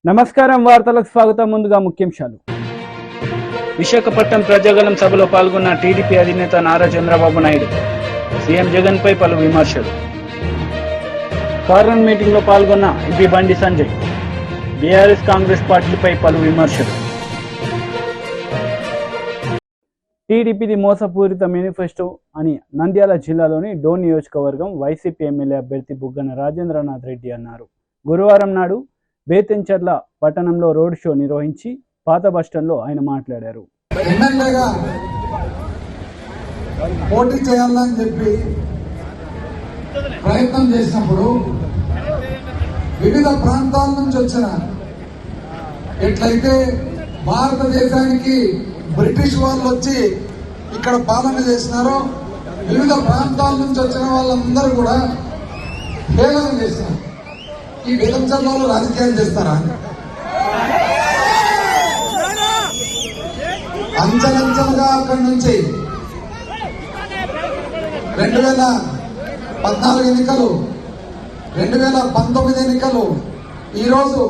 నమస్కారం వార్తలకు స్వాగతం. ముందుగా ముఖ్యాంశాలు. విశాఖపట్నం ప్రజాగళం సభలో పాల్గొన్న టీడీపీ అధినేత నారా చంద్రబాబు నాయుడు. సీఎం జగన్ పై పలు విమర్శలు. కార్నర్ మీటింగ్ లో పాల్గొన్న ఎంపీ బండి సంజయ్. బీఆర్ఎస్ కాంగ్రెస్ పార్టీలపై పలు విమర్శలు. టీడీపీది మోసపూరిత మేనిఫెస్టో అని నంద్యాల జిల్లాలోని డోన్ నియోజకవర్గం వైసీపీ ఎమ్మెల్యే అభ్యర్థి బుగ్గన రాజేంద్రనాథ్ రెడ్డి అన్నారు. గురువారం నాడు బేతంచెర్ల పట్టణంలో రోడ్ షో నిర్వహించి పాత బస్టాండ్లో ఆయన మాట్లాడారు. ఎమ్మెల్యేగా పోటీ చేయాలని చెప్పి ప్రయత్నం చేసినప్పుడు వివిధ ప్రాంతాల నుంచి వచ్చిన ఎట్లయితే భారతదేశానికి బ్రిటిష్ వాళ్ళు వచ్చి ఇక్కడ పాలన చేసినారో వివిధ ప్రాంతాల నుంచి వచ్చిన వాళ్ళందరూ కూడా హేళన చేసినారు. ఈ బేతంచెర్లలో రాజకీయాలు చేస్తారా? అంచెలంచెలుగా అక్కడి నుంచి 2014 ఎన్నికలు, 2019 ఎన్నికలు, ఈరోజు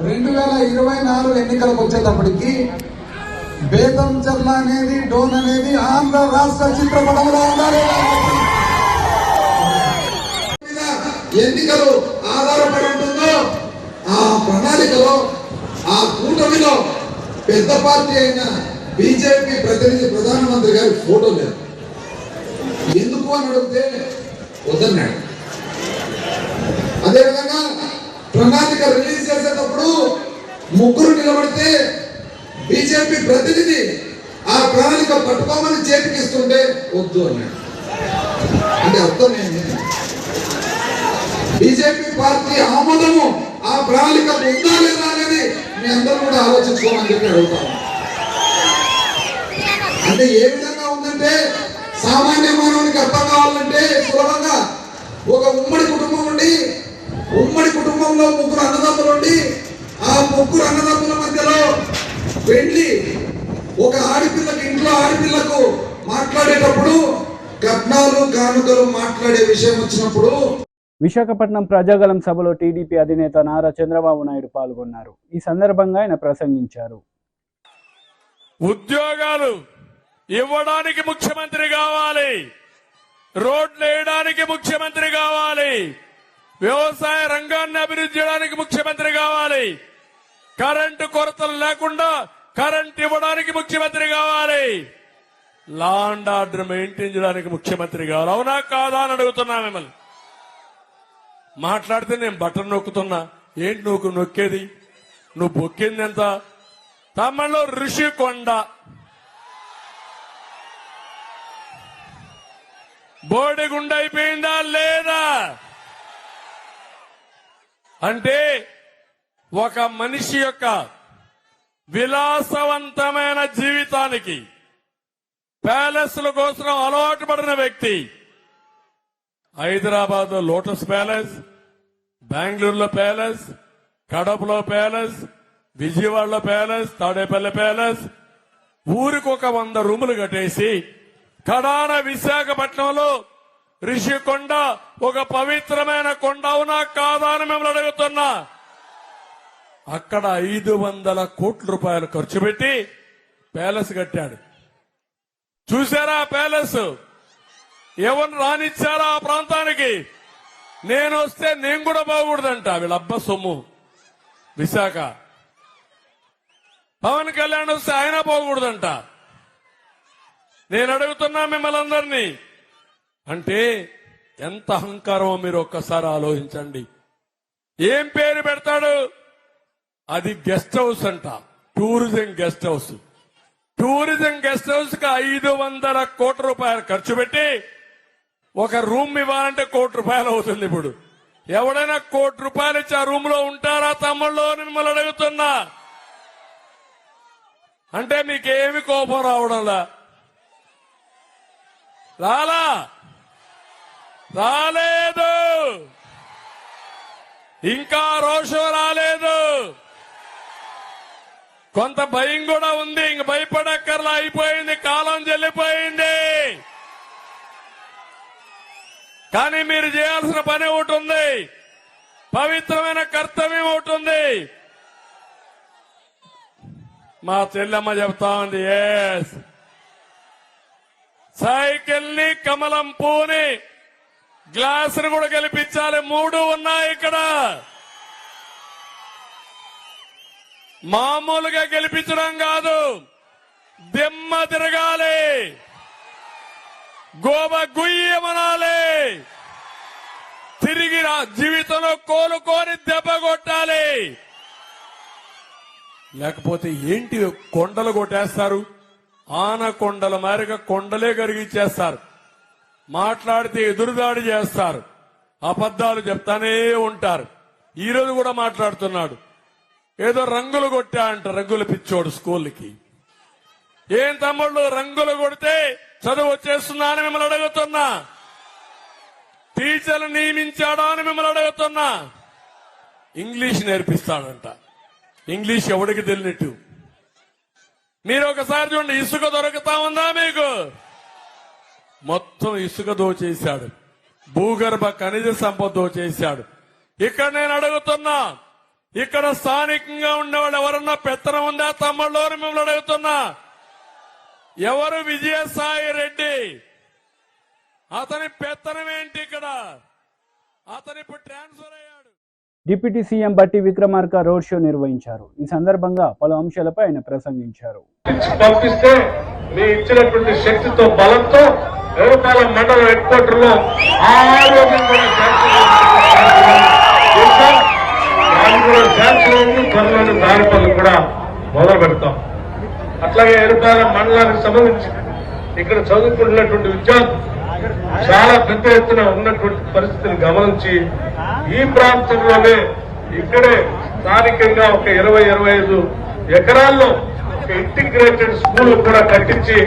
2024 ఎన్నికలకు వచ్చేటప్పటికి బేతంచెర్ల అనేది, డోన్ అనేది ఆంధ్ర రాష్ట్ర చిత్రపటంలో ఉండాలి. ఎన్నికలు ఆధారపడి ఉంటుందో ఆ ప్రణాళికలో, ఆ కూటమిలో పెద్ద పార్టీ అయిన బీజేపీ ప్రతినిధి ప్రధానమంత్రి గారి ఫోటో లేదు. ఎందుకు అని అడిగితే వద్దన్నాడు. అదేవిధంగా ప్రణాళిక రిలీజ్ చేసేటప్పుడు ముగ్గురు నిలబడితే బీజేపీ ప్రతినిధి ఆ ప్రణాళిక పట్టుకోమని చేతికిస్తుంటే వద్దు అన్నాడు. అంటే అర్థం ఏంటి? బీజేపీ పార్టీ ఆమోదము ఆ ప్రణాళిక ఉందా లేదా అనేది మీ అందరూ కూడా ఆలోచించుకోమని చెప్పి అడుగుతాము. అంటే ఏ విధంగా ఉందంటే, సామాన్య మానవునికి అర్థం కావాలంటే సులభంగా ఒక ఉమ్మడి కుటుంబం ఉండి, ఉమ్మడి కుటుంబంలో ముగ్గురు అన్నదమ్ములు ఉండి, ఆ ముగ్గురు అన్నదమ్ముల మధ్యలో పెళ్లి ఒక ఆడపిల్లకి, ఇంట్లో ఆడపిల్లకు మాట్లాడేటప్పుడు కట్నాలు కానుకలు మాట్లాడే విషయం వచ్చినప్పుడు. విశాఖపట్నం ప్రజాగళం సభలో టీడీపీ అధినేత నారా చంద్రబాబు నాయుడు పాల్గొన్నారు. ఈ సందర్భంగా ఆయన ప్రసంగించారు. ఉద్యోగాలు ఇవ్వడానికి ముఖ్యమంత్రి కావాలి, రోడ్లు వేయడానికి ముఖ్యమంత్రి కావాలి, వ్యవసాయ రంగాన్ని అభివృద్ధి చేయడానికి ముఖ్యమంత్రి కావాలి, కరెంటు కొరతలు లేకుండా కరెంట్ ఇవ్వడానికి ముఖ్యమంత్రి కావాలి, లా అండ్ ఆర్డర్ మెయింటైన్ చేయడానికి ముఖ్యమంత్రి కావాలి. అవునా కాదా అని అడుగుతున్నా మిమ్మల్ని. మాట్లాడితే నేను బటన్ నొక్కుతున్నా, ఏంటి నువ్వు నొక్కేది? నువ్వు బొక్కింది ఎంత? తమిళలో ఋషికొండ, బోడిగుండ అయిపోయిందా లేదా? అంటే ఒక మనిషి యొక్క విలాసవంతమైన జీవితానికి ప్యాలెస్ల కోసం అలవాటు పడిన వ్యక్తి హైదరాబాద్ లో లోటస్ ప్యాలెస్, బెంగళూరులో ప్యాలెస్, కడపలో ప్యాలెస్, విజయవాడలో ప్యాలెస్, తాడేపల్లి ప్యాలెస్, ఊరికి ఒక 100 రూములు కట్టేసి కడాన విశాఖపట్నంలో రిషికొండ ఒక పవిత్రమైన కొండ. అవునా కాదా అని మిమ్మల్ని అడుగుతున్నా. అక్కడ 500 కోట్ల రూపాయలు ఖర్చు పెట్టి ప్యాలెస్ కట్టాడు. చూసారా ప్యాలెస్? ఎవరు రానిచ్చారా ఆ ప్రాంతానికి? నేను వస్తే నేను కూడా బాగూడదంట. వీళ్ళబ్బ సొమ్ము విశాఖ. పవన్ కళ్యాణ్ వస్తే ఆయన పోకూడదంట. నేను అడుగుతున్నా మిమ్మల్ని అందరినీ, అంటే ఎంత అహంకారమో మీరు ఒక్కసారి ఆలోచించండి. ఏం పేరు పెడతాడు? అది గెస్ట్ హౌస్ అంట, tourism guest house. Tourism guest house కి 500 కోట్ల రూపాయలు ఖర్చు పెట్టి ఒక రూమ్ ఇవ్వాలంటే 1 కోటి రూపాయలు అవుతుంది. ఇప్పుడు ఎవడైనా 1 కోటి రూపాయలు ఇచ్చి ఆ రూమ్ లో ఉంటారా తమ్ముళ్ళు అని మిమ్మల్ని అడుగుతున్నా. అంటే మీకేమి కోపం రావడంలా? రాలేదు, ఇంకా రోషం రాలేదు. కొంత భయం కూడా ఉంది. ఇంక భయపడక్కర్లా, అయిపోయింది, కాలం చెల్లిపోయింది. కానీ మీరు చేయాల్సిన పని ఒకటి ఉంది, పవిత్రమైన కర్తవ్యం ఒకటి ఉంది. మా చెల్లెమ్మ చెప్తా ఉంది ఎస్ సైకిల్ ని కమలం పూని గ్లాస్ ని కూడా గెలిపించాలి. 3 ఉన్నాయి ఇక్కడ. మామూలుగా గెలిపించడం కాదు, దిమ్మ తిరగాలి, గోబ గుయ్యమనాలి, తిరిగి జీవితంలో కోలుకొని దెబ్బ కొట్టాలి. లేకపోతే ఏంటి కొండలు కొట్టేస్తారు, ఆనకొండల మారిగా కొండలే కరిగిచ్చేస్తారు. మాట్లాడితే ఎదురుదాడి చేస్తారు, అబద్దాలు చెప్తానే ఉంటారు. ఈ రోజు కూడా మాట్లాడుతున్నాడు, ఏదో రంగులు కొట్టా అంట. రంగులు పిచ్చోడు స్కూల్కి. ఏం తమ్ముళ్ళు రంగులు కొడితే చదువు వచ్చేస్తుందా అని మిమ్మల్ని అడుగుతున్నా. టీచర్లు నియమించాడా అని మిమ్మల్ని అడుగుతున్నా. ఇంగ్లీష్ నేర్పిస్తాడంట. ఇంగ్లీష్ ఎవడికి తెలియనట్టు. మీరు ఒకసారి చూడండి, ఇసుక దొరుకుతా ఉందా మీకు? మొత్తం ఇసుక దోచేశాడు, భూగర్భ ఖనిజ సంపద దోచేశాడు. ఇక్కడ నేను అడుగుతున్నా, ఇక్కడ స్థానికంగా ఉండేవాళ్ళు ఎవరన్నా పెత్తనం ఉందా తమ్ముళ్ళు అని మిమ్మల్ని అడుగుతున్నా. ఎవరు? విజయసాయి రెడ్డి. అతని పెత్తనం ఏంటి ఇక్కడ? అతను ఇప్పుడు ట్రాన్స్ఫర్ అయ్యాడు. డిప్యూటీ సీఎం బట్టి విక్రమార్క రోడ్ షో నిర్వహించారు. ఈ సందర్భంగా పలు అంశాలపై ఆయన ప్రసంగించారు. పంపిస్తే మీ ఇచ్చినటువంటి శక్తితో బలంతో ఎరుపాలెం మండల హెడ్ క్వార్టర్ లో త్వరలోని దారి పనులు కూడా మొదలు పెడతాం. అట్లాగే ఎరుపాలెం మండలానికి సంబంధించి ఇక్కడ చదువుకుంటున్నటువంటి విద్యార్థులు చాలా పెద్ద ఎత్తున ఉన్నటువంటి పరిస్థితిని గమనించి ఈ ప్రాంతంలోనే ఇక్కడే స్థానికంగా ఒక 20-25 ఎకరాల్లో ఒక ఇంటిగ్రేటెడ్ స్కూల్ కూడా కట్టించి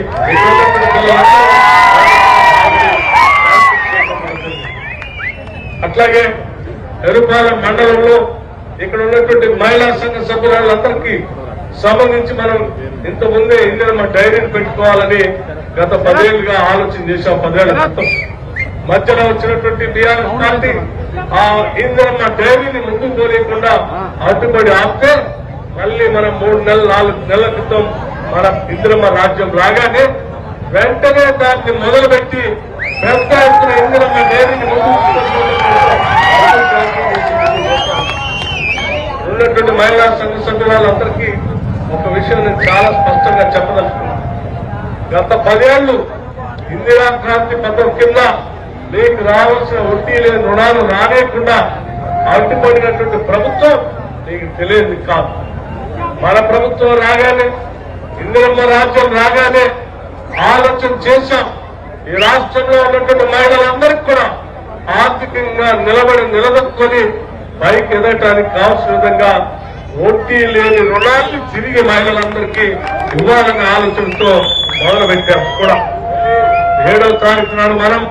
అట్లాగే ఎరుపాలెం మండలంలో ఇక్కడ ఉన్నటువంటి మహిళా సంఘ సభ్యులందరికీ సంబంధించి మనం ఇంతకుముందే ఇందిరమ్మ డైరీని పెట్టుకోవాలని గత 10 ఏళ్లుగా ఆలోచన చేశాం. 10 ఏళ్ల క్రితం మధ్యలో వచ్చినటువంటి బీఆర్ఎస్ పార్టీ ఆ ఇందిరమ్మ డైరీని ముందుకు పోలేకుండా అడ్డుపడి ఆపితే మళ్ళీ మనం 3-4 నెలల క్రితం మన ఇందిరమ్మ రాజ్యం రాగానే వెంటనే దాన్ని మొదలుపెట్టి పెద్ద ఎత్తున ఇందిరమ్మ డైరీని ఉన్నటువంటి మహిళా సంఘ సభ్యులందరికీ ఒక విషయం నేను చాలా స్పష్టంగా చెప్పదలుచుకున్నాను. గత 10 ఏళ్లు ఇందిరా క్రాంతి పథకం కింద మీకు రావాల్సిన వడ్డీ లేని రుణాలు రానేకుండా అడ్డుపడినటువంటి ప్రభుత్వం మీకు తెలియదు కాదు. మన ప్రభుత్వం రాగానే, ఇందిరమ్మ రాజ్యం రాగానే ఆలోచన చేశాం. ఈ రాష్ట్రంలో ఉన్నటువంటి మహిళలందరికీ కూడా ఆర్థికంగా నిలదొక్కుని పైకి ఎదగటానికి కావాల్సిన విధంగా వడ్డీ లేని రుణాన్ని తిరిగి మహిళలందరికీ ఇవ్వాలనే ఆలోచనతో మొదలుపెట్టాం. కూడా 7వ తారీఖు నాడు మనం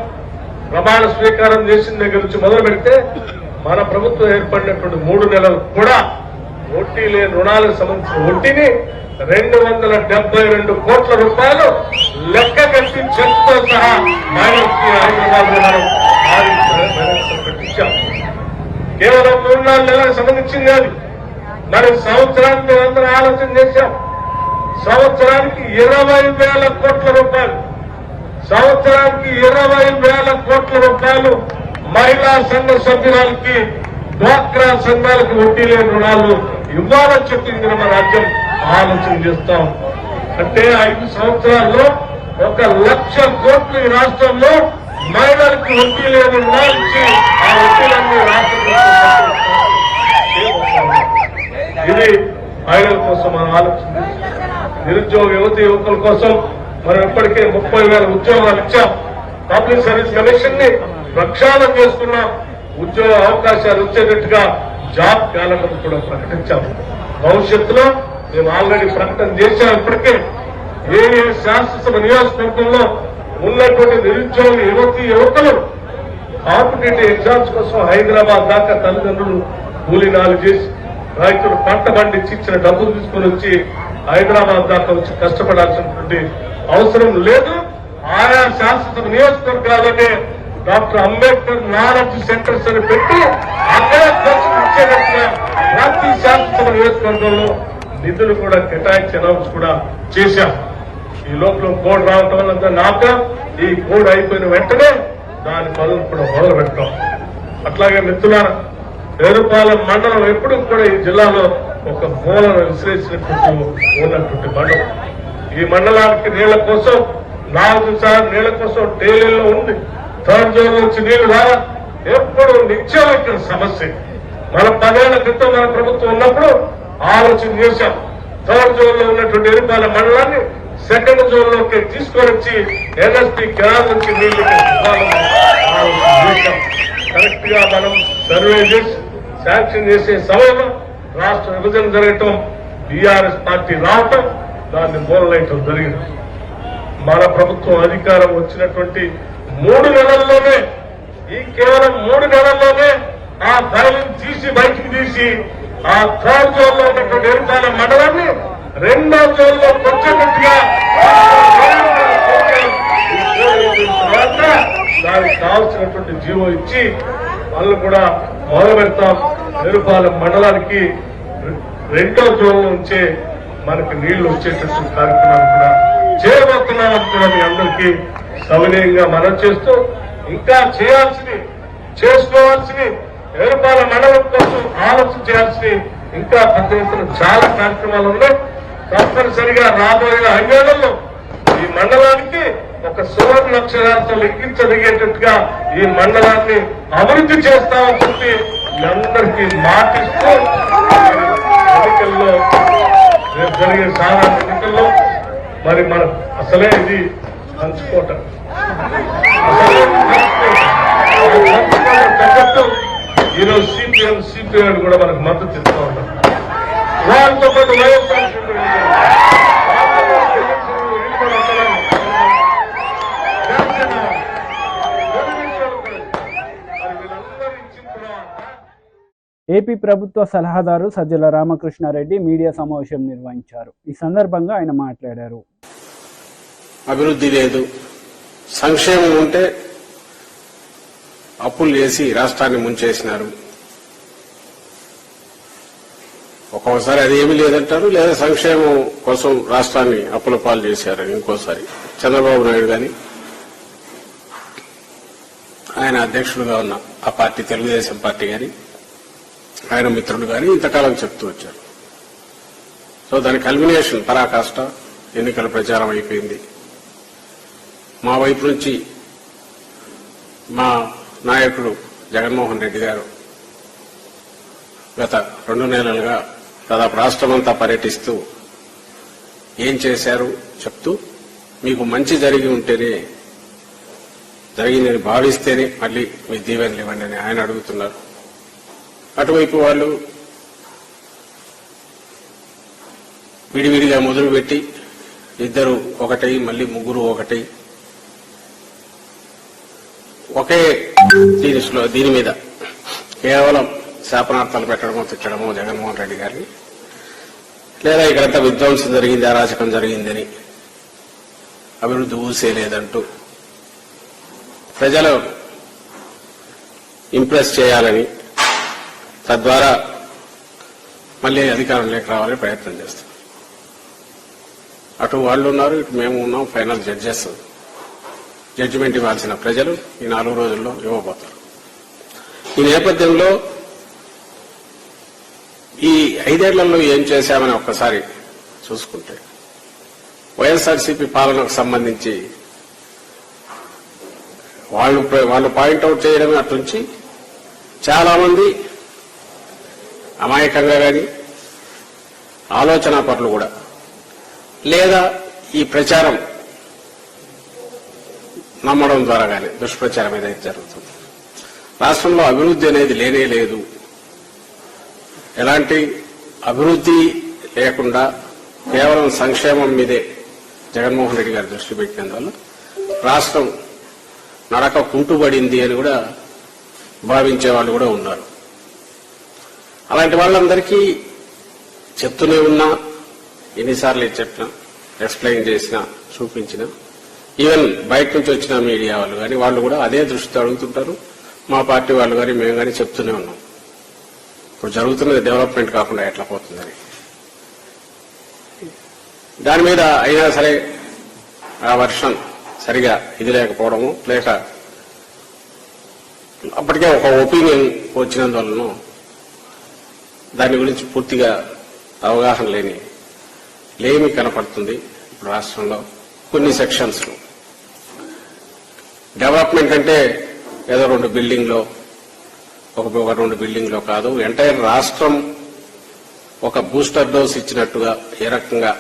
ప్రమాణ స్వీకారం చేసిన దగ్గర నుంచి మొదలు పెడితే మన ప్రభుత్వం ఏర్పడినటువంటి 3 నెలలు కూడా వడ్డీ లేని రుణాలకు సంబంధించిన వడ్డీని 272 కోట్ల రూపాయలు లెక్క కట్టి చెక్తో సహా మహిళలకి హైదరాబాద్ పెట్టించాం. కేవలం 3-4 నెలలకు సంబంధించింది కాదు, మరి సంవత్సరానికి మేమందరం ఆలోచన చేశాం. సంవత్సరానికి 20,000 కోట్ల రూపాయలు, సంవత్సరానికి 20,000 కోట్ల రూపాయలు మహిళా సంఘ సభ్యురాలకి, డ్వాక్రా సంఘాలకు వడ్డీ లేని రుణాలు ఇవ్వాలని చెప్పింది మన రాజ్యం ఆలోచన చేస్తాం. అంటే 5 సంవత్సరాల్లో 1,00,000 కోట్లు ఈ రాష్ట్రంలో మహిళలకు వడ్డీ లేని రుణాలు ఇచ్చి ఆ వడ్డీలన్నీ రాష్ట్రం ఇది మహిళల కోసం మనం ఆలోచన. నిరుద్యోగ యువకుల కోసం మనం ఇప్పటికే 30,000 ఉద్యోగాలు ఇచ్చాం. పబ్లిక్ సర్వీస్ కమిషన్ ని ప్రక్షాళన చేసుకున్నాం. ఉద్యోగ అవకాశాలు వచ్చేటట్టుగా జాబ్ క్యాలెండర్ కూడా ప్రకటించాం. భవిష్యత్తులో మేము ఆల్రెడీ ప్రకటన చేశాం. ఇప్పటికే ఏ శాసనసభ నియోజకవర్గంలో ఉన్నటువంటి నిరుద్యోగ యువకులు కాంపిటేటివ్ ఎగ్జామ్స్ కోసం హైదరాబాద్ దాకా తల్లిదండ్రులు కూలీనాలు చేసి రైతులు పంట పండించి ఇచ్చిన డబ్బులు తీసుకుని వచ్చి హైదరాబాద్ దాకా వచ్చి కష్టపడాల్సినటువంటి అవసరం లేదు. ఆయా శాసనసభ నియోజకవర్గాలనే డాక్టర్ అంబేద్కర్ నాలెడ్జ్ సెంటర్స్ అని పెట్టి అక్కడ ఖర్చు ఇచ్చేటట్టుగా ప్రతి శాసనసభ నియోజకవర్గంలో నిధులు కూడా కేటాయించి అనౌన్స్ కూడా చేశాం. ఈ లోపల కోడ్ రావటం వల్ల నాక ఈ కోడ్ అయిపోయిన వెంటనే దాని పనులు కూడా మొదలు పెట్టాం. అట్లాగే మిత్రులారా, పేరుపాలెం మండలం ఎప్పుడు కూడా ఈ జిల్లాలో ఒక మూలను విశ్లేషించినట్టు ఉన్నటువంటి మండలం. ఈ మండలానికి నీళ్ల కోసం 4 సార్లు నీళ్ల కోసం డైలీలో ఉంది. థర్డ్ జోన్ నుంచి నీళ్లు రావా ఎప్పుడు నిత్యం ఇక్కడ సమస్య. మన 10 ఏళ్ల క్రితం మన ప్రభుత్వం ఉన్నప్పుడు ఆలోచన చేశాం. థర్డ్ జోన్ లో ఉన్నటువంటి పేరుపాలెం మండలాన్ని సెకండ్ జోన్ లోకి తీసుకొని వచ్చి ఎన్ఎస్పీ కెనాల్ నుంచి నీళ్లు కరెక్ట్ గా మనం సర్వే చేసి శాంక్షన్ చేసే సమయంలో రాష్ట్ర విభజన జరగటం, టీఆర్ఎస్ పార్టీ రావటం, దాన్ని మూలలేయటం జరిగింది. మన ప్రభుత్వం అధికారం వచ్చినటువంటి 3 నెలల్లోనే, ఈ కేవలం 3 నెలల్లోనే ఆ ఫైలింగ్ తీసి బయటికి తీసి ఆ థర్డ్ జోన్ లో ఉన్నటువంటి పేరుపాలెం మండలాన్ని 2వ జోన్ లో వచ్చేటట్టుగా దానికి కావాల్సినటువంటి జీవో ఇచ్చి వాళ్ళు కూడా మొదలు పెడతాం. పేరుపాలెం మండలానికి 2వ జోన్ నుంచే మనకి నీళ్లు వచ్చేటట్టు కార్యక్రమాలు కూడా చేయబోతున్నామని కూడా మీ అందరికీ సవినయంగా మనం చేస్తూ, ఇంకా చేయాల్సింది చేసుకోవాల్సింది పేరుపాలెం మండలం కోసం ఆలోచన చేయాల్సింది ఇంకా పెద్ద ఎత్తున చాలా కార్యక్రమాలు ఉన్నాయి. తప్పనిసరిగా రాబోయే 5 ఏళ్లలో ఈ మండలానికి ఒక సువర్ణ అక్షరాలతో లెక్కించదగేటట్టుగా ఈ మండలాన్ని అభివృద్ధి చేస్తామని చెప్పి మీ అందరికీ మాటిస్తూ, ఎన్నికల్లో రేపు జరిగే సాధారణ ఎన్నికల్లో మరి మన అసలే ఇది పంచుకోవటం తగ్గట్టు ఈరోజు సిపిఐ కూడా మనకు మద్దతు ఇస్తూ ఉంటాం. వారితో పాటు వైఎస్ఆర్ ఏపీ ప్రభుత్వ సలహాదారు సజ్జల రామకృష్ణారెడ్డి మీడియా సమావేశం నిర్వహించారు. ఈ సందర్భంగా ఆయన మాట్లాడారు. అభివృద్ధి లేదు, సంక్షేమం ఉంటే అప్పులు చేసి రాష్ట్రాన్ని ముంచేసినారు. ఒక్కొక్కసారి అది ఏమీ లేదంటారు, లేదా సంక్షేమం కోసం రాష్ట్రాన్ని అప్పుల పాలు చేశారని ఇంకోసారి చంద్రబాబు నాయుడు గాని ఆయన అధ్యక్షుడుగా ఉన్న ఆ పార్టీ తెలుగుదేశం పార్టీ గాని ఆయన మిత్రులు గాని ఇంతకాలం చెప్తూ వచ్చారు. సో దాని కల్మినేషన్ పరాకాష్ట ఎన్నికల ప్రచారం అయిపోయింది. మా వైపు నుంచి మా నాయకుడు జగన్మోహన్ రెడ్డి గారు గత 2 నెలలుగా దాదాపు రాష్ట్రమంతా పర్యటిస్తూ ఏం చేశారు చెప్తూ, మీకు మంచి జరిగి ఉంటేనే, జరిగిందని భావిస్తేనే మళ్ళీ మీ దీవెనలు ఇవ్వండి అని ఆయన అడుగుతున్నారు. అటువైపు వాళ్ళు విడివిడిగా మొదలుపెట్టి ఇద్దరు ఒకటై మళ్ళీ ముగ్గురు ఒకటై ఒకే దీని మీద కేవలం శాపనార్థాలు పెట్టడమో తిట్టడమో జగన్మోహన్ రెడ్డి గారిని, లేదా ఇక్కడంతా విధ్వంసం జరిగింది, అరాచకం జరిగిందని, అభివృద్ధి ఊసేలేదంటూ ప్రజలు ఇంప్రెస్ చేయాలని, తద్వారా మళ్ళీ అధికారంలోకి రావాలని ప్రయత్నం చేస్తాం. అటు వాళ్ళు ఉన్నారు, ఇటు మేము ఉన్నాం. ఫైనల్ జడ్జిమెంట్ ఇవ్వాల్సిన ప్రజలు ఈ 4 రోజుల్లో ఇవ్వబోతారు. ఈ నేపథ్యంలో ఈ 5 ఏళ్లలో ఏం చేశామని ఒక్కసారి చూసుకుంటే, వైఎస్ఆర్సీపీ పాలనకు సంబంధించి వాళ్ళు పాయింట్అవుట్ చేయడమే అటుంచి చాలా మంది అమాయకంగా కానీ ఆలోచన పట్ల కూడా, లేదా ఈ ప్రచారం నమ్మడం ద్వారా కానీ దుష్ప్రచారం ఏదైతే జరుగుతుంది, రాష్ట్రంలో అభివృద్ధి అనేది లేనే లేదు, ఎలాంటి అభివృద్ధి లేకుండా కేవలం సంక్షేమం మీదే జగన్మోహన్ రెడ్డి గారు దృష్టి పెట్టినందువల్ల రాష్ట్రం నడక కుంటుబడింది అని కూడా భావించే వాళ్ళు కూడా ఉన్నారు. అలాంటి వాళ్ళందరికీ చెప్తూనే ఉన్నా, ఎన్నిసార్లు చెప్పినా, ఎక్స్ప్లెయిన్ చేసినా, చూపించినా, ఈవెన్ బయట నుంచి వచ్చిన మీడియా వాళ్ళు కానీ వాళ్ళు కూడా అదే దృష్టితో అడుగుతుంటారు. మా పార్టీ వాళ్ళు కానీ మేము కానీ చెప్తూనే ఉన్నాం, ఇప్పుడు జరుగుతున్నది డెవలప్మెంట్ కాకుండా ఎట్లా పోతుందని. దాని మీద అయినా సరే ఆ వర్షన్ సరిగా ఇది లేకపోవడము, లేక అప్పటికే ఒక ఒపీనియన్ వచ్చినందువలను దాని గురించి పూర్తిగా అవగాహన లేమి కనపడుతుంది. ఇప్పుడు రాష్ట్రంలో కొన్ని సెక్షన్స్ డెవలప్మెంట్ అంటే ఏదో 2 బిల్డింగ్లో ఒక 2 బిల్డింగ్లో కాదు, ఎంటైర్ రాష్ట్రం ఒక బూస్టర్ డోస్ ఇచ్చినట్టుగా ఏ రకంగా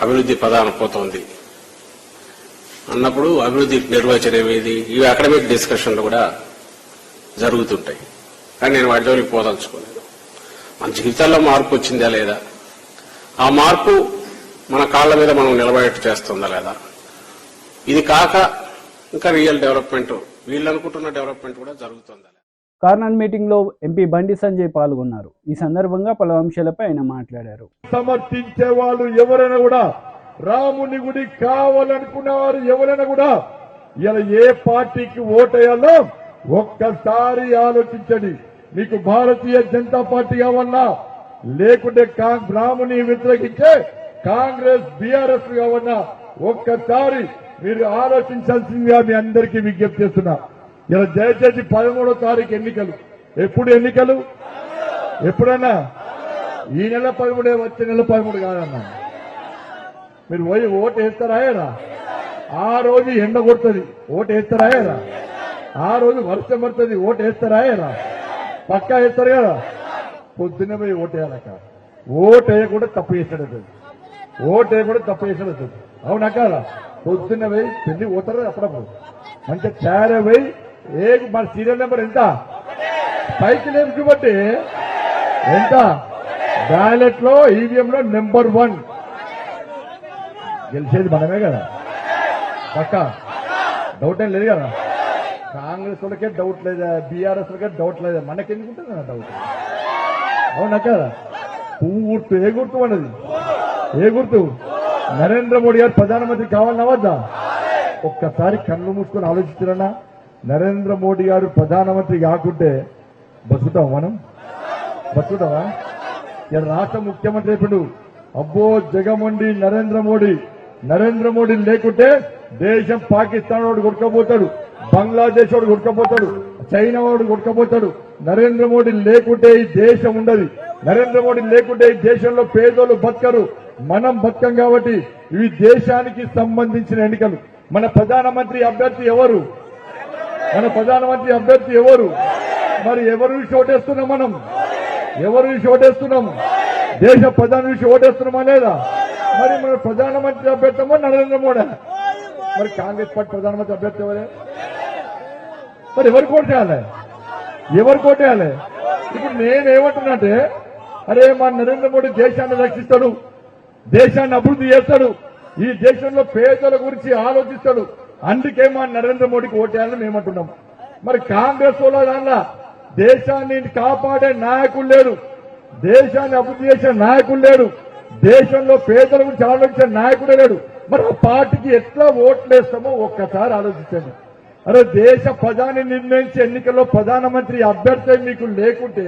అభివృద్ధి పదాన పోతోంది అన్నప్పుడు అభివృద్ధి నిర్వచనం ఏది, ఇవి అకాడమిక్ డిస్కషన్లు కూడా జరుగుతుంటాయి. కానీ నేను వాటి జోలికి పోదలుచుకోలేదు. మన జీవితాల్లో మార్పు వచ్చిందా లేదా, ఆ మార్పు మన కాళ్ల మీద మనం నిలబడేట్టు చేస్తుందా లేదా, ఇది కాక ఇంకా రియల్ డెవలప్మెంట్ వీళ్ళు అనుకుంటున్న డెవలప్మెంట్ కూడా జరుగుతుందా. కార్నర్ మీటింగ్ లో ఎంపీ బండి సంజయ్ పాల్గొన్నారు. ఈ సందర్భంగా పలు అంశాలపై ఆయన మాట్లాడారు. సమర్థించే వాళ్ళు ఎవరైనా కూడా, రాముని గుడి కావాలనుకున్న వారు ఎవరైనా కూడా ఇలా ఏ పార్టీకి ఓటేయాలో ఒక్కసారి ఆలోచించండి. మీకు భారతీయ జనతా పార్టీ కావాలన్నా, లేకుంటే రాముని వ్యతిరేకించే కాంగ్రెస్ బీఆర్ఎస్ కావాలన్నా ఒక్కసారి మీరు ఆలోచించాల్సిందిగా మీ అందరికీ విజ్ఞప్తి చేస్తున్నా. ఇలా దయచేసి 13వ తారీఖు ఎన్నికలు. ఎప్పుడు ఎన్నికలు? ఎప్పుడన్నా ఈ నెల 13, వచ్చే నెల 13 కాదన్నా. మీరు పోయి ఓటు వేస్తారాయరా? ఆ రోజు ఎండ కొడుతుంది, ఓటు వేస్తారాయరా? ఆ రోజు వర్షం పడుతుంది, ఓటు వేస్తారాయరా? పక్కా వేస్తారు కదా. పొద్దున్నే పోయి ఓటు వేయాలక. ఓటు వేయకుండా తప్పు చేసాడు, ఓటు వేయకుండా తప్పు చేసాడు. అవునా కాదా? పొద్దున్న పోయి పెళ్లి పోతారు అప్పుడప్పుడు మంచిగా తయారై పోయి మన సీరియల్ నెంబర్ ఎంత సైకిల్ బట్టి ఎంత బ్యాలెట్ లో ఈవీఎం లో నెంబర్ 1 గెలిచేది మనమే కదా. పక్క డౌట్ ఏం లేదు కదా. కాంగ్రెస్ వాళ్ళకే డౌట్ లేదా, బీఆర్ఎస్ వాళ్ళకే డౌట్ లేదా, మనకెందుకుంటుంది కదా డౌట్. అవునా కదా? పువ్వు గుర్తు ఏ గుర్తు అన్నది? ఏ గుర్తు? నరేంద్ర మోడీ గారు ప్రధానమంత్రి కావాలన్నా వద్దా? ఒక్కసారి కళ్ళు మూసుకొని ఆలోచిస్తున్నా. నరేంద్ర మోడీ గారు ప్రధానమంత్రి కాకుంటే బతుకుతాం మనం? బతుకుతావా? ఇలా రాష్ట్ర ముఖ్యమంత్రి ఇప్పుడు అబ్బో జగమండి నరేంద్ర మోడీ లేకుంటే దేశం పాకిస్తాన్ వాడు కొట్టుకపోతాడు, బంగ్లాదేశ్ వాడు కొట్టుకపోతాడు, చైనా వాడు కొట్టుకపోతాడు. నరేంద్ర మోడీ లేకుంటే ఈ దేశం ఉండదు. నరేంద్ర మోడీ లేకుంటే ఈ దేశంలో పేదోళ్ళు బతకరు, మనం బతకం. కాబట్టి ఇవి దేశానికి సంబంధించిన ఎన్నికలు. మన ప్రధానమంత్రి అభ్యర్థి ఎవరు? మరి ఎవరు చూసి ఓటేస్తున్నాం మనం? ఎవరు చూసి ఓటేస్తున్నాం? దేశ ప్రధాని చూసి ఓటేస్తున్నామా లేదా? మరి మన ప్రధానమంత్రి అభ్యర్థమో నరేంద్ర మోడీ? మరి కాంగ్రెస్ పార్టీ ప్రధానమంత్రి అభ్యర్థి ఎవరే? మరి ఎవరు కోటేయాలి? ఇప్పుడు నేనేమంటున్నాంటే, అరే మా నరేంద్ర మోడీ దేశాన్ని రక్షిస్తాడు, దేశాన్ని అభివృద్ధి చేస్తాడు, ఈ దేశంలో పేదల గురించి ఆలోచిస్తాడు, అందుకే మా నరేంద్ర మోడీకి ఓటేయాలని మేమంటున్నాం. మరి కాంగ్రెస్ వాళ్ళ దానిలో దేశాన్ని కాపాడే నాయకులు లేరు, దేశాన్ని అభివృద్ధి చేసే నాయకులు లేరు, దేశంలో పేదల గురించి ఆలోచించే నాయకుడే లేడు. మరి ఆ పార్టీకి ఎట్లా ఓట్లేస్తామో ఒక్కసారి ఆలోచించండి. అరే దేశ ప్రధాని నిర్ణయించే ఎన్నికల్లో ప్రధానమంత్రి అభ్యర్థి మీకు లేకుంటే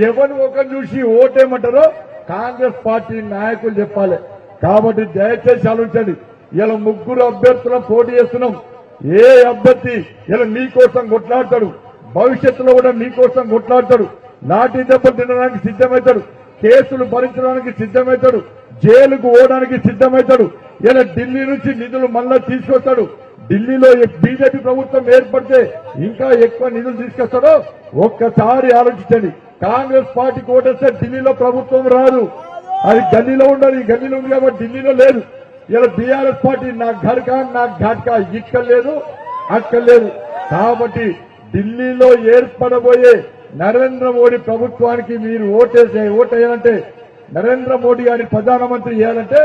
ఎవరిని ఒకరు చూసి ఓటేయమంటారో కాంగ్రెస్ పార్టీ నాయకులు చెప్పాలి. కాబట్టి దయచేసి ఆలోచించండి. ఇలా 3 అభ్యర్థులను పోటీ చేస్తున్నాం. ఏ అభ్యర్థి ఇలా మీకోసం కొట్లాడతాడు, భవిష్యత్తులో కూడా మీకోసం కొట్లాడతాడు, లాఠీ దెబ్బలు తినడానికి సిద్ధమవుతాడు, కేసులు భరించడానికి సిద్ధమవుతాడు, జైలుకు పోవడానికి సిద్ధమవుతాడు. ఇలా ఢిల్లీ నుంచి నిధులు మళ్ళా తీసుకొస్తాడు. ఢిల్లీలో బీజేపీ ప్రభుత్వం ఏర్పడితే ఇంకా ఎక్కువ నిధులు తీసుకొస్తాడో ఒక్కసారి ఆలోచించండి. కాంగ్రెస్ పార్టీకి ఓటేస్తే ఢిల్లీలో ప్రభుత్వం రాదు, అది గల్లీలో ఉండదు. ఈ గల్లీలో ఉంది కాబట్టి ఢిల్లీలో లేదు. ఇలా బీఆర్ఎస్ పార్టీ నా ఘర్కా నా ఘాట్కా ఇక్కర్లేదు అక్కర్లేదు. కాబట్టి ఢిల్లీలో ఏర్పడబోయే నరేంద్ర మోడీ ప్రభుత్వానికి మీరు ఓటేయాలంటే, నరేంద్ర మోడీ గారిని ప్రధానమంత్రి చేయాలంటే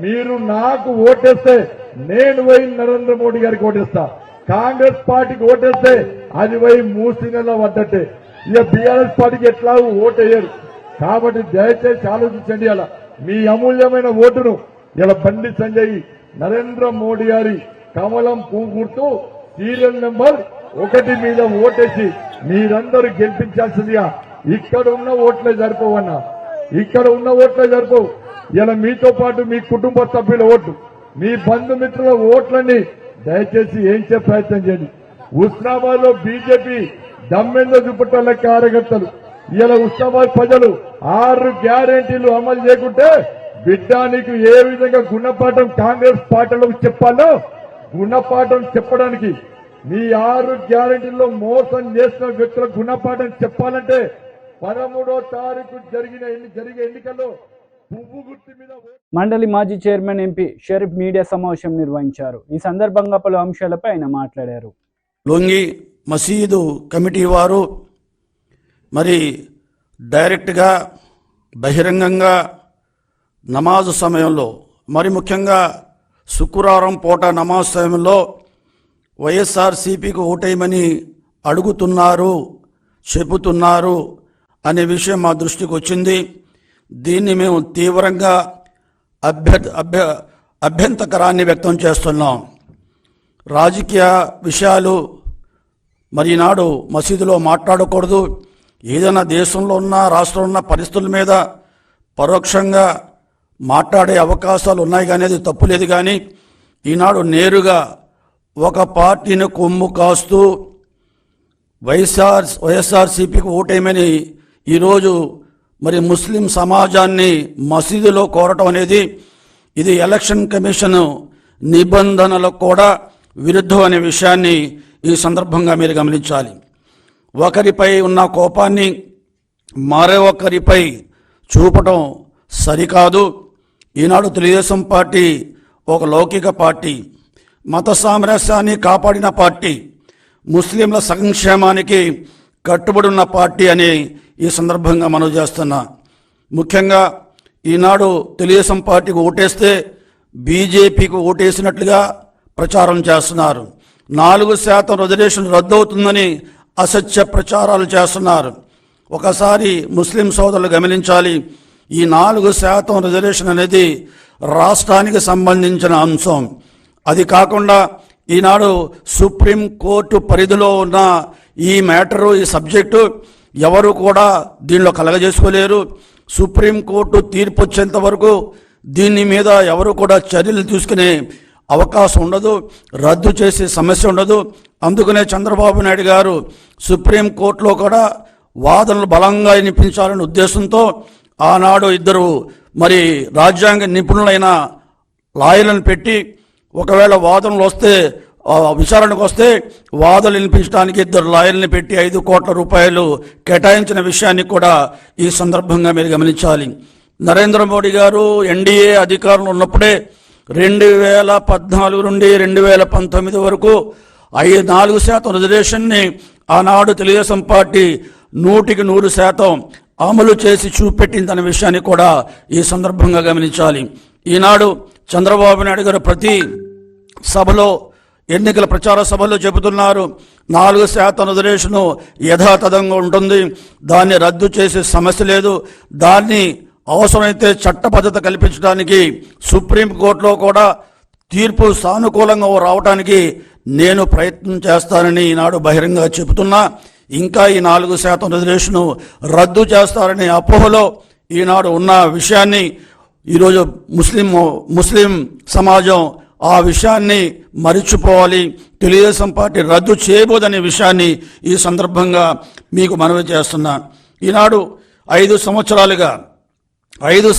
మీరు నాకు ఓటేస్తే నేను పోయి నరేంద్ర మోడీ గారికి ఓటేస్తా. కాంగ్రెస్ పార్టీకి ఓటేస్తే అది పోయి మూసినలో పడ్డట్టే. ఇక బీఆర్ఎస్ పార్టీకి ఎట్లా ఓటేయరు. కాబట్టి దయచేసి ఆలోచించండి. అలా మీ అమూల్యమైన ఓటును ఇలా బండి సంజయ్ నరేంద్ర మోడీ గారి కమలం పువ్వు గుర్తు సీరియల్ నెంబర్ 1 మీద ఓటేసి మీరందరూ గెలిపించాల్సిందిగా. ఇక్కడ ఉన్న ఓట్లే సరిపోవన్నా, ఇక్కడ ఉన్న ఓట్లే సరిపోవు. ఇలా మీతో పాటు మీ కుటుంబ సభ్యుల ఓట్లు, మీ బంధుమిత్రుల ఓట్లని దయచేసి ఏంచే ప్రయత్నం చేయండి. ఉస్నాబాద్ లో బీజేపీ దమ్మెందో చూపట్టాల కార్యకర్తలు ఇలా ఉస్నాబాద్ ప్రజలు 6 గ్యారెంటీలు అమలు చేయకుంటే బిడ్డ నీకు ఏ విధంగా గుణపాఠం కాంగ్రెస్ పార్టీలో చెప్పాలో గుణపాఠం చెప్పడానికి మీ 6 గ్యారెంటీల్లో మోసం చేసిన వ్యక్తులకు గుణపాఠం చెప్పాలంటే 13వ తారీఖు జరిగే ఎన్నికల్లో పువ్వు గుర్తు మీద మండలి మాజీ చైర్మన్ ఎంపీ షరీఫ్ మీడియా సమావేశం నిర్వహించారు. ఈ సందర్భంగా పలు అంశాలపై ఆయన మాట్లాడారు. లొంగి మసీదు కమిటీ వారు మరి డైరెక్ట్గా బహిరంగంగా నమాజు సమయంలో, మరి ముఖ్యంగా శుక్రవారం పూట నమాజ్ సమయంలో వైఎస్ఆర్సీపీకి ఓటేయమని అడుగుతున్నారు, చెబుతున్నారు అనే విషయం మా దృష్టికి వచ్చింది. దీన్ని మేము తీవ్రంగా అభ్యంతకరాన్ని వ్యక్తం చేస్తున్నాం. రాజకీయ విషయాలు మరి ఈనాడు మసీదులో మాట్లాడకూడదు. ఏదైనా దేశంలో ఉన్న రాష్ట్రంలో ఉన్న పరిస్థితుల మీద పరోక్షంగా మాట్లాడే అవకాశాలు ఉన్నాయి కానీ అది తప్పులేదు. కానీ ఈనాడు నేరుగా ఒక పార్టీని కొమ్ము కాస్తూ వైఎస్ఆర్సీపీకి ఓటేయమని ఈరోజు మరి ముస్లిం సమాజాన్ని మసీదులో కోరటం అనేది ఇది ఎలక్షన్ కమిషన్ నిబంధనలకు కూడా విరుద్ధం అనే విషయాన్ని ఈ సందర్భంగా మీరు గమనించాలి. ఒకరిపై ఉన్న కోపాన్ని మరొకరిపై చూపటం సరికాదు. ఈనాడు తెలుగుదేశం పార్టీ ఒక లౌకిక పార్టీ, మత సామరస్యాన్ని కాపాడిన పార్టీ, ముస్లింల సంక్షేమానికి కట్టుబడి ఉన్న పార్టీ అని ఈ సందర్భంగా మనవి చేస్తున్నా. ముఖ్యంగా ఈనాడు తెలుగుదేశం పార్టీకి ఓటేస్తే బీజేపీకి ఓటేసినట్లుగా ప్రచారం చేస్తున్నారు. 4% రిజర్వేషన్ రద్దవుతుందని అసత్య ప్రచారాలు చేస్తున్నారు. ఒకసారి ముస్లిం సోదరులు గమనించాలి, ఈ 4% రిజర్వేషన్ అనేది రాష్ట్రానికి సంబంధించిన అంశం. అది కాకుండా ఈనాడు సుప్రీం కోర్టు పరిధిలో ఉన్న ఈ మ్యాటరు, ఈ సబ్జెక్టు ఎవరు కూడా దీనిలో కలగజేసుకోలేరు. సుప్రీంకోర్టు తీర్పు వచ్చేంత వరకు దీని మీద ఎవరు కూడా చర్యలు తీసుకునే అవకాశం ఉండదు, రద్దు చేసే సమస్య ఉండదు. అందుకనే చంద్రబాబు నాయుడు గారు సుప్రీంకోర్టులో కూడా వాదనలు బలంగా వినిపించాలనే ఉద్దేశంతో ఆనాడు 2 మరి రాజ్యాంగ నిపుణులైన లాయర్లను పెట్టి, ఒకవేళ వాదనలు వస్తే విచారణకు వస్తే వాదనలు వినిపించడానికి 2 లాయర్లను పెట్టి 5 కోట్ల రూపాయలు కేటాయించిన విషయాన్ని కూడా ఈ సందర్భంగా మీరు గమనించాలి. నరేంద్ర మోడీ గారు ఎన్డీఏ అధికారంలో ఉన్నప్పుడే 2014 నుండి 2019 వరకు 4% రిజర్వేషన్ని ఆనాడు తెలుగుదేశం పార్టీ 100% అమలు చేసి చూపెట్టిందనే విషయాన్ని కూడా ఈ సందర్భంగా గమనించాలి. ఈనాడు చంద్రబాబు నాయుడు గారు ప్రతి సభలో, ఎన్నికల ప్రచార సభలో చెబుతున్నారు 4% రిజర్వేషన్ యథాతథంగా ఉంటుంది, దాన్ని రద్దు చేసే సమస్య లేదు, దాన్ని అవసరమైతే చట్టబద్ధత కల్పించడానికి సుప్రీంకోర్టులో కూడా తీర్పు సానుకూలంగా రావడానికి నేను ప్రయత్నం చేస్తానని ఈనాడు బహిరంగ చెబుతున్నా. ఇంకా ఈ 4% రిజర్వేషన్ రద్దు చేస్తారనే అపోహలో ఈనాడు ఉన్న విషయాన్ని ఈరోజు ముస్లిం సమాజం ఆ విషయాన్ని మరిచిపోవాలి. తెలుగుదేశం పార్టీ రద్దు చేయబోదనే విషయాన్ని ఈ సందర్భంగా మీకు మనవి చేస్తున్నా. ఈనాడు 5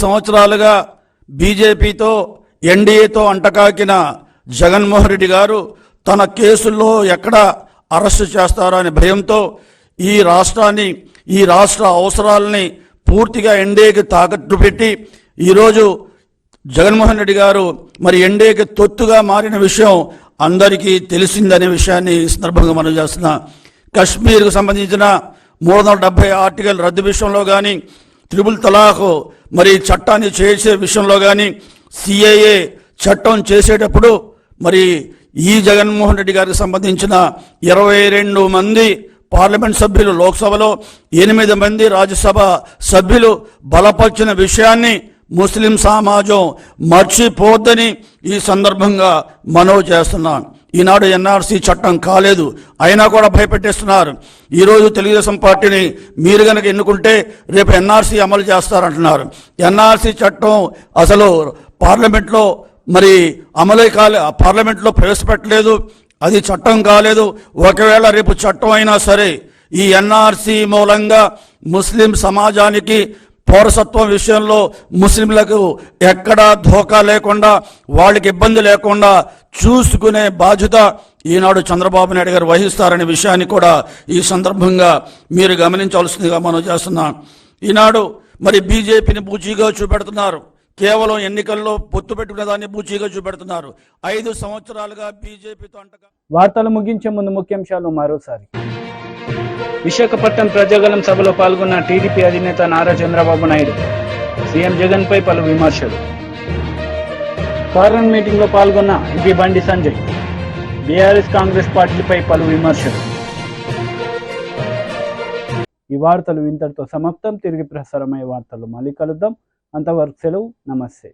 సంవత్సరాలుగా బీజేపీతో, ఎన్డీఏతో అంటకాకిన జగన్మోహన్ రెడ్డి గారు తన కేసుల్లో ఎక్కడ అరెస్టు చేస్తారో అనే భయంతో ఈ రాష్ట్రాన్ని, ఈ రాష్ట్ర అవసరాలని పూర్తిగా ఎన్డీఏకి తాకట్టు పెట్టి ఈరోజు జగన్మోహన్ రెడ్డి గారు మరి ఎన్డీఏకి తొత్తుగా మారిన విషయం అందరికీ తెలిసిందనే విషయాన్ని ఈ సందర్భంగా మనం చేస్తున్నా. కశ్మీర్కు సంబంధించిన 370 ఆర్టికల్ రద్దు విషయంలో కానీ, త్రిపుల్ తలాఖ్ మరి చట్టాన్ని చేసే విషయంలో కానీ, సిఏఏ చట్టం చేసేటప్పుడు మరి ఈ జగన్మోహన్ రెడ్డి గారికి సంబంధించిన 22 మంది పార్లమెంట్ సభ్యులు లోక్సభలో, 8 మంది రాజ్యసభ సభ్యులు బలపరిచిన విషయాన్ని ముస్లిం సమాజం మర్చిపోద్దని ఈ సందర్భంగా మనవి చేస్తున్నాను. ఈనాడు ఎన్ఆర్సీ చట్టం కాలేదు, అయినా కూడా భయపెట్టేస్తున్నారు. ఈరోజు తెలుగుదేశం పార్టీని మీరు కనుక ఎన్నుకుంటే రేపు ఎన్ఆర్సీ అమలు చేస్తారంటున్నారు. ఎన్ఆర్సీ చట్టం అసలు పార్లమెంట్లో మరి అమలు పార్లమెంట్లో ప్రవేశపెట్టలేదు, అది చట్టం కాలేదు. ఒకవేళ రేపు చట్టం అయినా సరే ఈ ఎన్ఆర్సీ మూలంగా ముస్లిం సమాజానికి పౌరసత్వం విషయంలో ముస్లింలకు ఎక్కడా ధోకా లేకుండా, వాళ్ళకి ఇబ్బంది లేకుండా చూసుకునే బాధ్యత ఈనాడు చంద్రబాబు నాయుడు గారు వహిస్తారనే విషయాన్ని కూడా ఈ సందర్భంగా మీరు గమనించాల్సిందిగా మనం చేస్తున్నాం. ఈనాడు మరి బీజేపీని బూచీగా చూపెడుతున్నారు. కేవలం ఎన్నికల్లో పొత్తు పెట్టుకునే దాన్ని బూచీగా చూపెడుతున్నారు. 5 సంవత్సరాలుగా బీజేపీతో వార్తలు ముగించే ముందు ముఖ్యాంశాలు మరోసారి. విశాఖపట్నం ప్రజాగలం సభలో పాల్గొన్న టీడీపీ అధినేత నారా చంద్రబాబు నాయుడు. సీఎం జగన్ పై పలు విమర్శలు. కార్నర్ మీటింగ్ లో పాల్గొన్న ఎంపీ బండి సంజయ్. బీఆర్ఎస్ కాంగ్రెస్ పార్టీలపై పలు విమర్శలు. ఈ వార్తలు ఇంతటితో సమాప్తం. తిరిగి ప్రసారమయ్యే వార్తలు మళ్ళీ కలుద్దాం. అంతవరకు సెలవు. నమస్తే.